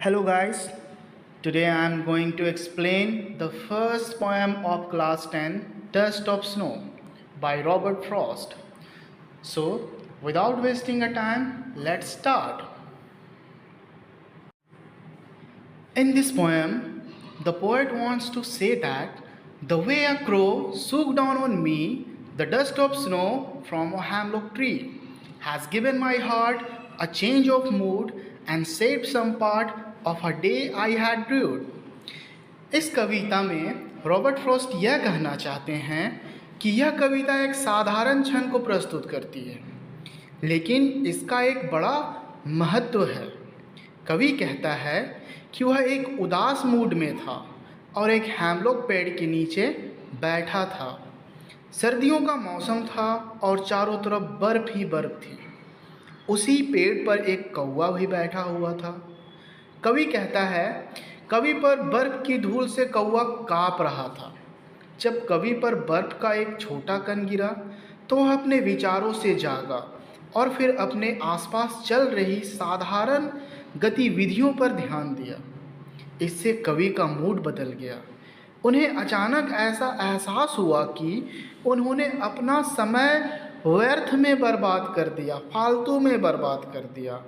Hello guys, today I am going to explain the first poem of class 10, Dust of Snow by Robert Frost. So, without wasting a time, let's start. In this poem, the poet wants to say that the way a crow swooped down on me, the dust of snow from a hemlock tree, has given my heart a change of mood and saved some part of a day I had brewed. इस कविता में Robert Frost यह कहना चाहते हैं कि यह कविता एक साधारण क्षण को प्रस्तुत करती है, लेकिन इसका एक बड़ा महत्व है। कवि कहता है कि वह एक उदास मूड में था और एक हैमलॉक पेड़ के नीचे बैठा था। सर्दियों का मौसम था और चारों तरफ बर्फ ही बर्फ थी। उसी पेड़ पर एक कौवा भी बैठा हुआ था। कवि कहता है, कवि पर बर्फ की धूल से कौवा काँप रहा था। जब कवि पर बर्फ का एक छोटा कण गिरा तो वह अपने विचारों से जागा और फिर अपने आसपास चल रही साधारण गतिविधियों पर ध्यान दिया। इससे कवि का मूड बदल गया। उन्हें अचानक ऐसा एहसास हुआ कि उन्होंने अपना समय व्यर्थ में बर्बाद कर दिया, फालतू में बर्बाद कर दिया।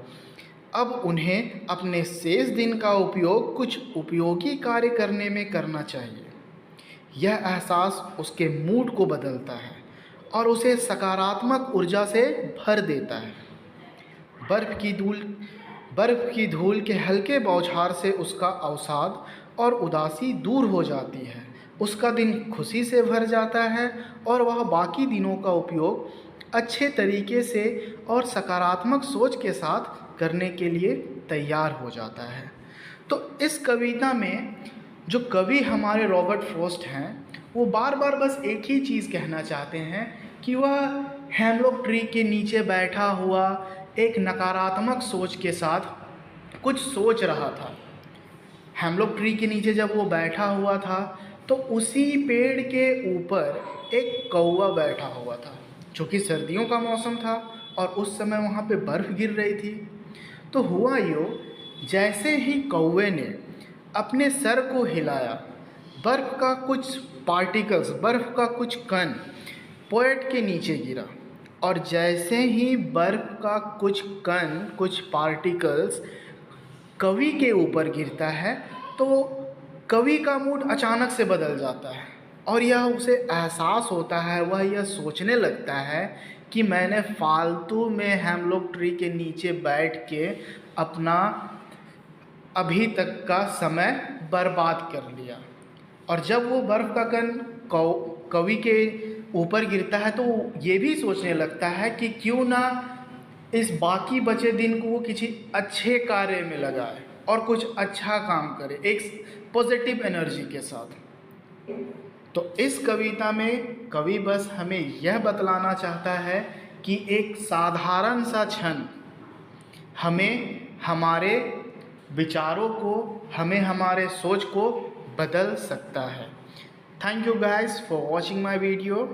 अब उन्हें अपने शेष दिन का उपयोग कुछ उपयोगी कार्य करने में करना चाहिए। यह एहसास उसके मूड को बदलता है और उसे सकारात्मक ऊर्जा से भर देता है। बर्फ की धूल के हल्के बौछार से उसका अवसाद और उदासी दूर हो जाती है। उसका दिन खुशी से भर जाता है और वह बाकी दिनों का उपयोग अच्छे तरीके से और सकारात्मक सोच के साथ करने के लिए तैयार हो जाता है। तो इस कविता में जो कवि हमारे रॉबर्ट फ्रॉस्ट हैं, वो बार बार बस एक ही चीज़ कहना चाहते हैं कि वह हैमलॉक ट्री के नीचे बैठा हुआ एक नकारात्मक सोच के साथ कुछ सोच रहा था। हैमलॉक ट्री के नीचे जब वो बैठा हुआ था तो उसी पेड़ के ऊपर एक कौवा बैठा हुआ था, चूँकि सर्दियों का मौसम था और उस समय वहाँ पे बर्फ़ गिर रही थी। तो हुआ यूँ, जैसे ही कौवे ने अपने सर को हिलाया, बर्फ़ का कुछ पार्टिकल्स, बर्फ़ का कुछ कण पोएट के नीचे गिरा और जैसे ही बर्फ़ का कुछ कण, कुछ पार्टिकल्स कवि के ऊपर गिरता है तो कवि का मूड अचानक से बदल जाता है और यह उसे एहसास होता है, वह यह सोचने लगता है कि मैंने फालतू में हैमलॉक ट्री के नीचे बैठ के अपना अभी तक का समय बर्बाद कर लिया। और जब वो बर्फ़ का कण कवि के ऊपर गिरता है तो ये भी सोचने लगता है कि क्यों ना इस बाकी बचे दिन को वो किसी अच्छे कार्य में लगाए और कुछ अच्छा काम करे, एक पॉजिटिव एनर्जी के साथ। तो इस कविता में कवि बस हमें यह बतलाना चाहता है कि एक साधारण सा क्षण हमें हमारे विचारों को, हमें हमारे सोच को बदल सकता है। Thank you guys for watching my video.